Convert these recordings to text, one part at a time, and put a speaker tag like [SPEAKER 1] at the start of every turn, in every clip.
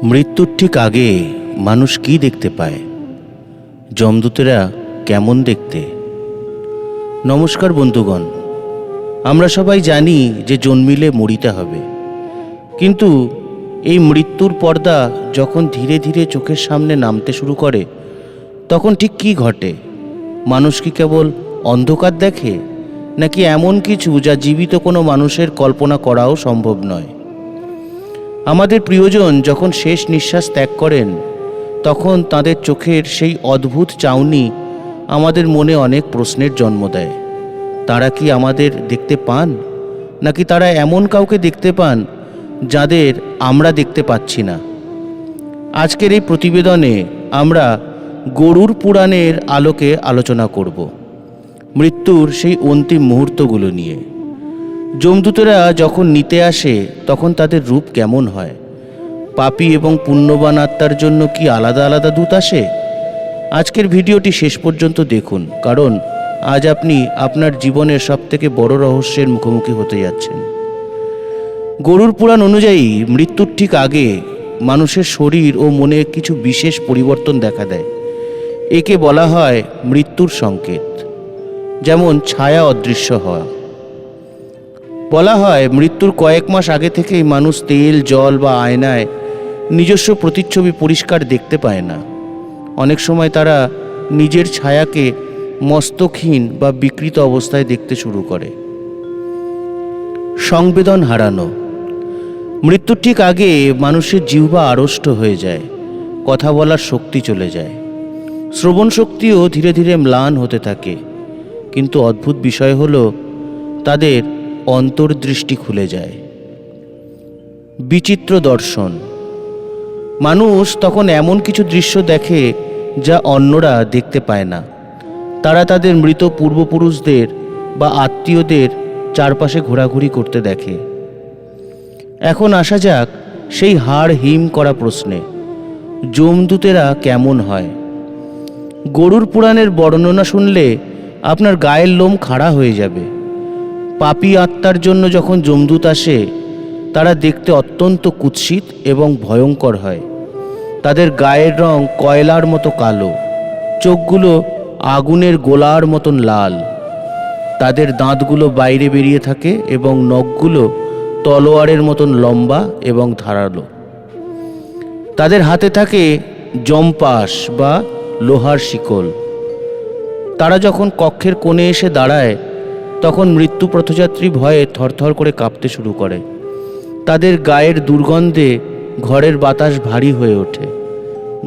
[SPEAKER 1] মৃত্যুর ঠিক আগে মানুষ কি দেখতে পায়? যমদূতেরা কেমন দেখতে? নমস্কার বন্ধুগণ, আমরা সবাই জানি যে জন্মিলে মরিতে হবে, কিন্তু এই মৃত্যুর পর্দা যখন ধীরে ধীরে চোখের সামনে নামতে শুরু করে তখন ঠিক কি ঘটে? মানুষ কি কেবল অন্ধকার দেখে, নাকি এমন কিছু যা জীবিত কোনো মানুষের কল্পনা করাও সম্ভব নয়? আমাদের প্রিয়জন যখন শেষ নিঃশ্বাস ত্যাগ করেন তখন তাদের চোখের সেই অদ্ভুত চাউনি আমাদের মনে অনেক প্রশ্নের জন্ম দেয়। তারা কি আমাদের দেখতে পান, নাকি তারা এমন কাউকে দেখতে পান যাদের আমরা দেখতে পাচ্ছি না? আজকের এই প্রতিবেদনে আমরা গরুড় পুরাণের আলোকে আলোচনা করব মৃত্যুর সেই অন্তিম মুহূর্তগুলো নিয়ে। যমদূতেরা যখন নিতে আসে তখন তাদের রূপ কেমন হয়? পাপী এবং পুণ্যবান আত্মার জন্য কি আলাদা আলাদা দূত আসে? আজকের ভিডিওটি শেষ পর্যন্ত দেখুন, কারণ আজ আপনি আপনার জীবনের সবথেকে বড় রহস্যের মুখোমুখি হতে যাচ্ছেন। গরুড় পুরাণ অনুযায়ী মৃত্যুর ঠিক আগে মানুষের শরীর ও মনে কিছু বিশেষ পরিবর্তন দেখা দেয়। একে বলা হয় মৃত্যুর সংকেত। যেমন ছায়া অদৃশ্য হওয়া। বলা হয় মৃত্যুর কয়েক মাস আগে থেকেই মানুষ তেল, জল বা আয়নায় নিজস্ব প্রতিচ্ছবি পরিষ্কার দেখতে পায় না। অনেক সময় তারা নিজের ছায়াকে মস্তকহীন বা বিকৃত অবস্থায় দেখতে শুরু করে। সংবেদন হারানো। মৃত্যুর ঠিক আগে মানুষের জিহ্বা আড়ষ্ট হয়ে যায়, কথা বলার শক্তি চলে যায়, শ্রবণ শক্তিও ধীরে ধীরে ম্লান হতে থাকে। কিন্তু অদ্ভুত বিষয় হলো তাদের অন্তর্দৃষ্টি খুলে যায়। বিচিত্র দর্শন। মানুষ তখন এমন কিছু দৃশ্য দেখে যা অন্যরা দেখতে পায় না। তারা তাদের মৃত পূর্বপুরুষদের বা আত্মীয়দের চারপাশে ঘোরাঘুরি করতে দেখে। এখন আসা যাক সেই হাড় হিম করা প্রশ্নে, যমদূতেরা কেমন হয়? গরুড় পুরাণের বর্ণনা শুনলে আপনার গায়ের লোম খাড়া হয়ে যাবে। পাপী আত্মার জন্য যখন যমদূত আসে তারা দেখতে অত্যন্ত কুৎসিত এবং ভয়ঙ্কর হয়। তাদের গায়ের রং কয়লার মতো কালো, চোখগুলো আগুনের গোলার মতন লাল, তাদের দাঁতগুলো বাইরে বেরিয়ে থাকে এবং নখগুলো তলোয়ারের মতন লম্বা এবং ধারালো। তাদের হাতে থাকে যমপাশ বা লোহার শিকল। তারা যখন কক্ষের কোণে এসে দাঁড়ায় তখন মৃত্যু পথযাত্রী ভয়ে থরথর করে কাঁপতে শুরু করে। তাদের গায়ের দুর্গন্ধে ঘরের বাতাস ভারী হয়ে ওঠে।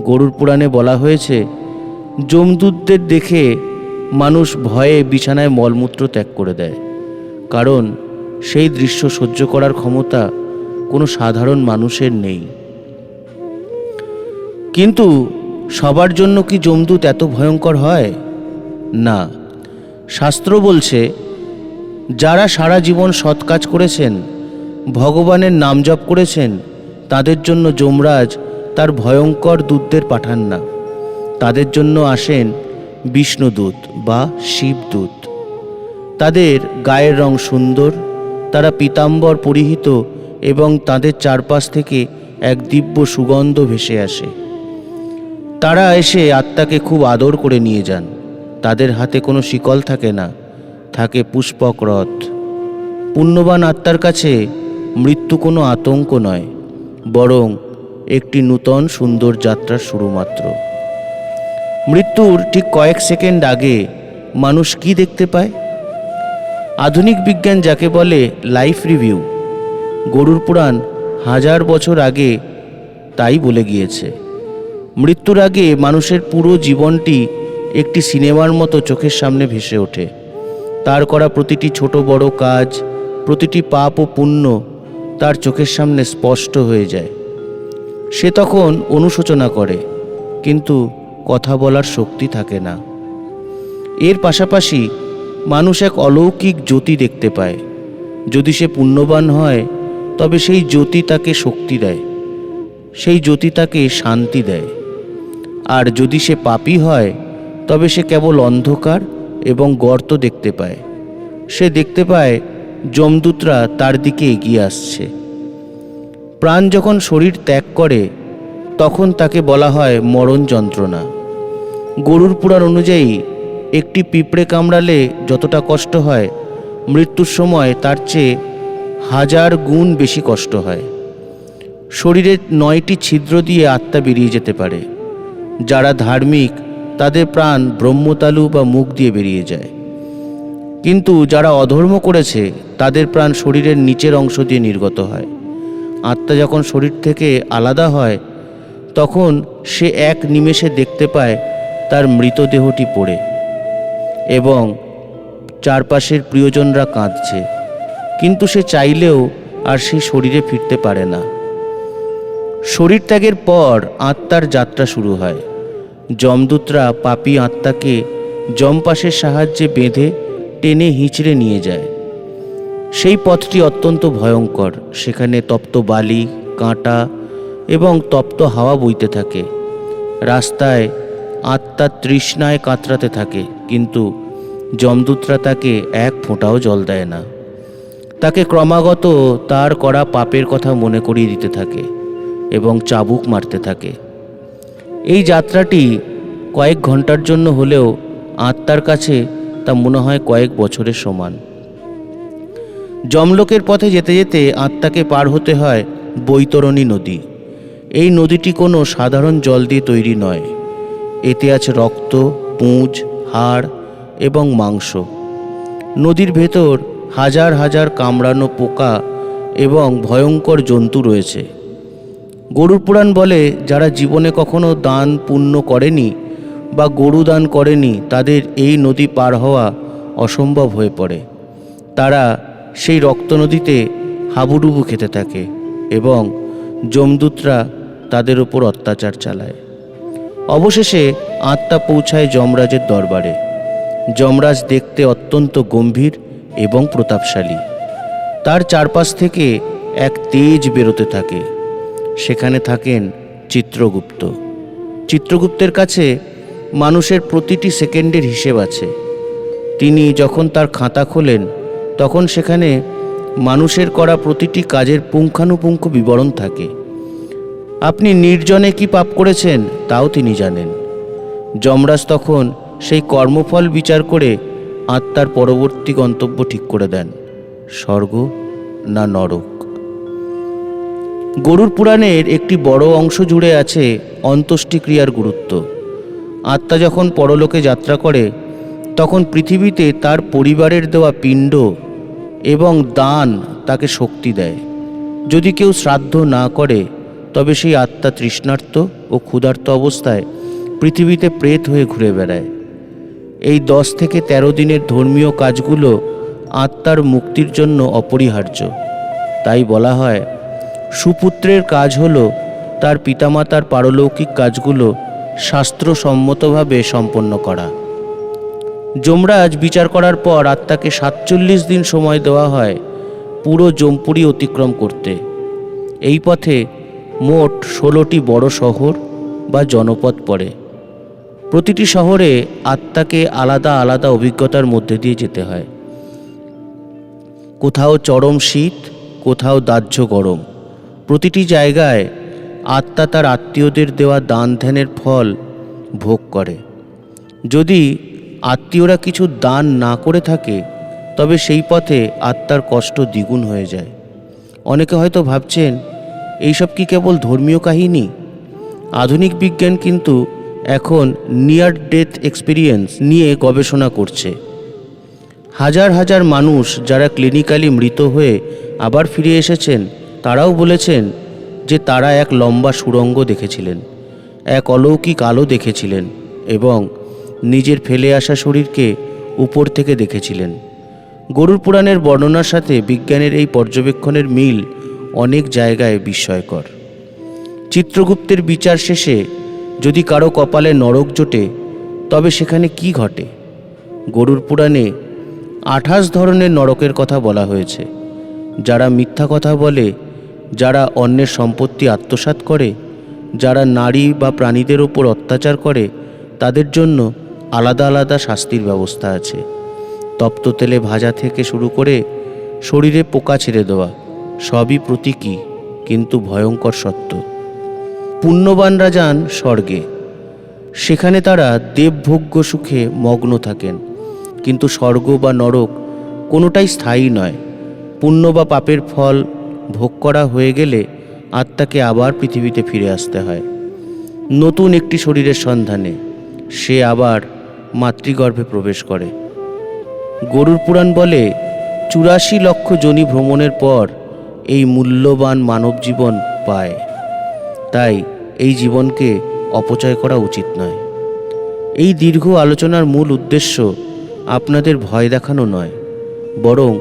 [SPEAKER 1] গরুড় পুরাণে বলা হয়েছে যমদূতদের দেখে মানুষ ভয়ে বিছানায় মলমূত্র ত্যাগ করে দেয়, কারণ সেই দৃশ্য সহ্য করার ক্ষমতা কোনো সাধারণ মানুষের নেই। কিন্তু সবার জন্য কি যমদূত এত ভয়ঙ্কর হয়? না। শাস্ত্র বলছে যারা সারা জীবন সৎ কাজ করেছেন, ভগবানের নাম জপ করেছেন, তাদের জন্য যমরাজ তার ভয়ঙ্কর দূতদের পাঠান না। তাদের জন্য আসেন বিষ্ণুদূত বা শিবদূত। তাদের গায়ের রং সুন্দর, তারা পীতাম্বর পরিহিত এবং তাদের চারপাশ থেকে এক দিব্য সুগন্ধ ভেসে আসে। তারা এসে আত্মাকে খুব আদর করে নিয়ে যান। তাদের হাতে কোনো শিকল থাকে না, থাকে পুষ্পক রথ। পুণ্যবান আত্মার কাছে মৃত্যু কোনো আতঙ্ক নয়, বরং একটি নূতন সুন্দর যাত্রার শুরু মাত্র। মৃত্যুর ঠিক কয়েক সেকেন্ড আগে মানুষ কি দেখতে পায়? আধুনিক বিজ্ঞান যাকে বলে লাইফ রিভিউ, গরুড় পুরাণ 1000 বছর আগে তাই বলে গিয়েছে। মৃত্যুর আগে মানুষের পুরো জীবনটি একটি সিনেমার মতো চোখের সামনে ভেসে ওঠে। তার করা প্রতিটি ছোট বড় কাজ, প্রতিটি পাপ ও পুণ্য তার চোখের সামনে স্পষ্ট হয়ে যায়। সে তখন অনুশোচনা করে, কিন্তু কথা বলার শক্তি থাকে না। এর পাশাপাশি মানুষ এক অলৌকিক জ্যোতি দেখতে পায়। যদি সে পুণ্যবান হয় তবে সেই জ্যোতি তাকে শক্তি দেয়, সেই জ্যোতি তাকে শান্তি দেয়। আর যদি সে পাপী হয় তবে সে কেবল অন্ধকার এবং গর্ত দেখতে পায়। সে দেখতে পায় যমদূতরা তার দিকে এগিয়ে আসছে। প্রাণ যখন শরীর ত্যাগ করে তখন তাকে বলা হয় মরণ যন্ত্রণা। গরুর পুরাণ অনুযায়ী একটি পিঁপড়ে কামড়ালে যতটা কষ্ট হয়, মৃত্যুর সময় তার চেয়ে 1000 গুণ বেশি কষ্ট হয়। শরীরের 9টি ছিদ্র দিয়ে আত্মা বেরিয়ে যেতে পারে। যারা ধার্মিক তাদের প্রাণ ব্রহ্মতালু বা মুখ দিয়ে বেরিয়ে যায়, কিন্তু যারা অধর্ম করেছে তাদের প্রাণ শরীরের নিচের অংশ দিয়ে নির্গত হয়। আত্মা যখন শরীর থেকে আলাদা হয় তখন সে এক নিমেষে দেখতে পায় তার মৃতদেহটি পড়ে এবং চারপাশের প্রিয়জনরা কাঁদছে, কিন্তু সে চাইলেও আর সেই শরীরে ফিরতে পারে না। শরীর ত্যাগের পর আত্মার যাত্রা শুরু হয়। যমদূতরা পাপী আত্মাকে যমপাশের সাহায্যে বেঁধে টেনে হিঁচড়ে নিয়ে যায়। সেই পথটি অত্যন্ত ভয়ঙ্কর। সেখানে তপ্ত বালি, কাঁটা এবং তপ্ত হাওয়া বইতে থাকে। রাস্তায় আত্মা তৃষ্ণায় কাতরাতে থাকে, কিন্তু যমদূতরা তাকে এক ফোঁটাও জল দেয় না। তাকে ক্রমাগত তার করা পাপের কথা মনে করিয়ে দিতে থাকে এবং চাবুক মারতে থাকে। এই যাত্রাটি কয়েক ঘন্টার জন্য হলেও আত্মার কাছে তা মনে হয় কয়েক বছরের সমান। যমলোকের পথে যেতে যেতে আত্মাকে পার হতে হয় বৈতরণী নদী। এই নদীটি কোনো সাধারণ জল দিয়ে তৈরি নয়। এতে আছে রক্ত, পুঁজ, হাড় এবং মাংস। নদীর ভেতর হাজার হাজার কামড়ানো পোকা এবং ভয়ঙ্কর জন্তু রয়েছে। গরুর পুরাণ বলে, যারা জীবনে কখনো দান পুণ্য করেনি বা গরু দান করেনি তাদের এই নদী পার হওয়া অসম্ভব হয়ে পড়ে। তারা সেই রক্ত নদীতে হাবুডুবু খেতে থাকে এবং যমদূতরা তাদের উপর অত্যাচার চালায়। অবশেষে আত্মা পৌঁছায় যমরাজের দরবারে। যমরাজ দেখতে অত্যন্ত গম্ভীর এবং প্রতাপশালী। তার চারপাশ থেকে এক তেজ বেরোতে থাকে। সেখানে থাকেন চিত্রগুপ্ত। চিত্রগুপ্তের কাছে মানুষের প্রতিটি সেকেন্ডের হিসেব আছে। তিনি যখন তার খাতা খোলেন তখন সেখানে মানুষের করা প্রতিটি কাজের পুঙ্খানুপুঙ্খ বিবরণ থাকে। আপনি নির্জনে কি পাপ করেছেন তাও তিনি জানেন। যমরাজ তখন সেই কর্মফল বিচার করে আত্মার পরবর্তী গন্তব্য ঠিক করে দেন, স্বর্গ না নরক। গরুর পুরাণের একটি বড় অংশ জুড়ে আছে অন্ত্যেষ্টিক্রিয়ার গুরুত্ব। আত্মা যখন পরলোকে যাত্রা করে তখন পৃথিবীতে তার পরিবারের দেওয়া পিণ্ড এবং দান তাকে শক্তি দেয়। যদি কেউ শ্রাদ্ধ না করে তবে সেই আত্মা তৃষ্ণার্ত ও ক্ষুধার্ত অবস্থায় পৃথিবীতে প্রেত হয়ে ঘুরে বেড়ায়। এই 10 থেকে 13 দিনের ধর্মীয় কাজগুলো আত্মার মুক্তির জন্য অপরিহার্য। তাই বলা হয়, সুপুত্রের কাজ হলো তার পিতামাতার পারলৌকিক কাজগুলো শাস্ত্রসম্মতভাবে সম্পন্ন করা। যমরাজ বিচার করার পর আত্মাকে 47 দিন সময় দেওয়া হয় পুরো যমপুরী অতিক্রম করতে। এই পথে মোট 16টি বড় শহর বা জনপদ পড়ে। প্রতিটি শহরে আত্মাকে আলাদা আলাদা অভিজ্ঞতার মধ্যে দিয়ে যেতে হয়। কোথাও চরম শীত, কোথাও দাহ্য গরম। প্রতিটি জায়গায় আত্মা তার আত্মীয়দের দেওয়া দান ধ্যানের ফল ভোগ করে। যদি আত্মীয়রা কিছু দান না করে থাকে তবে সেই পথে আত্মার কষ্ট দ্বিগুণ হয়ে যায়। অনেকে হয়তো ভাবছেন, এইসব কি কেবল ধর্মীয় কাহিনী? আধুনিক বিজ্ঞান কিন্তু এখন নিয়ার ডেথ এক্সপিরিয়েন্স নিয়ে গবেষণা করছে। হাজার হাজার মানুষ যারা ক্লিনিক্যালি মৃত হয়ে আবার ফিরে এসেছেন তারাও বলেছেন যে তারা এক লম্বা সুড়ঙ্গ দেখেছিলেন, এক অলৌকিক আলো দেখেছিলেন এবং নিজের ফেলে আসা শরীরকে উপর থেকে দেখেছিলেন। গরুর পুরাণের বর্ণনার সাথে বিজ্ঞানের এই পর্যবেক্ষণের মিল অনেক জায়গায় বিস্ময়কর। চিত্রগুপ্তের বিচার শেষে যদি কারো কপালে নরক জোটে তবে সেখানে কি ঘটে? গরুর পুরাণে 28 ধরনের নরকের কথা বলা হয়েছে। যারা মিথ্যা কথা বলে, যারা অন্যের সম্পত্তি আত্মসাৎ করে, যারা নারী বা প্রাণীদের ওপর অত্যাচার করে, তাদের জন্য আলাদা আলাদা শাস্তির ব্যবস্থা আছে। তপ্ত তেলে ভাজা থেকে শুরু করে শরীরে পোকা ছেড়ে দেওয়া, সবই প্রতীকী কিন্তু ভয়ঙ্কর সত্য। পুণ্যবানরা যান স্বর্গে। সেখানে তারা দেবভোগ্য সুখে মগ্ন থাকেন। কিন্তু স্বর্গ বা নরক কোনোটাই স্থায়ী নয়। পুণ্য বা পাপের ফল ভোগ করা হয়ে গেলে আত্মাকে আবার পৃথিবীতে ফিরে আসতে হয়, নতুন একটি শরীরের সন্ধানে। সে আবার মাতৃগর্ভে প্রবেশ করে। গরুড় পুরাণ বলে 84 লক্ষ যোনি ভ্রমণের পর এই মূল্যবান মানব জীবন পায়। তাই এই জীবনকে অপচয় করা উচিত নয়। এই দীর্ঘ আলোচনার মূল উদ্দেশ্য আপনাদের ভয় দেখানো নয়, বরং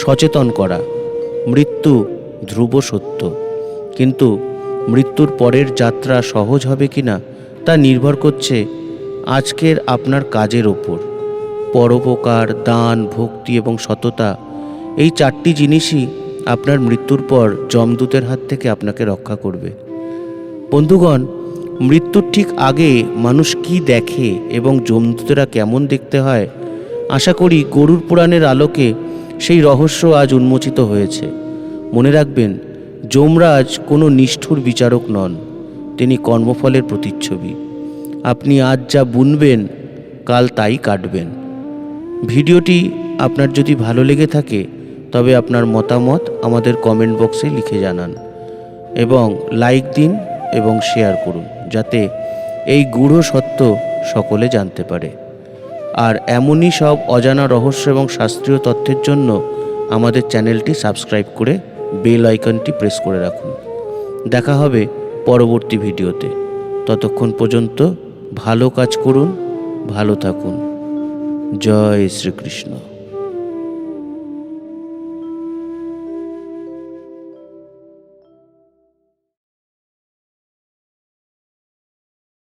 [SPEAKER 1] সচেতন করা। মৃত্যু ধ্রুব সত্য, কিন্তু মৃত্যুর পরের যাত্রা সহজ হবে কিনা তা নির্ভর করছে আজকের আপনার কাজের ওপর। পরোপকার, দান, ভক্তি এবং সততা, এই 4টি জিনিসই আপনার মৃত্যুর পর যমদূতের হাত থেকে আপনাকে রক্ষা করবে। বন্ধুগণ, মৃত্যুর ঠিক আগে মানুষ কি দেখে এবং যমদূতেরা কেমন দেখতে হয়, আশা করি গরুড় পুরাণের আলোকে সেই রহস্য আজ উন্মোচিত হয়েছে। মনে রাখবেন, যমরাজ কোনো নিষ্ঠুর বিচারক নন, তিনি কর্মফলের প্রতিচ্ছবি। আপনি আজ যা বুনবেন কাল তাই কাটবেন। ভিডিওটি আপনার যদি ভালো লেগে থাকে তবে আপনার মতামত আমাদের কমেন্ট বক্সে লিখে জানান এবং লাইক দিন এবং শেয়ার করুন, যাতে এই গূঢ় সত্য সকলে জানতে পারে। আর এমনই সব অজানা রহস্য এবং শাস্ত্রীয় তথ্যের জন্য আমাদের চ্যানেলটি সাবস্ক্রাইব করে বেল আইকনটি প্রেস করে রাখুন। দেখা হবে পরবর্তী ভিডিওতে। ততক্ষণ পর্যন্ত ভালো কাজ করুন, ভালো থাকুন। জয় শ্রীকৃষ্ণ।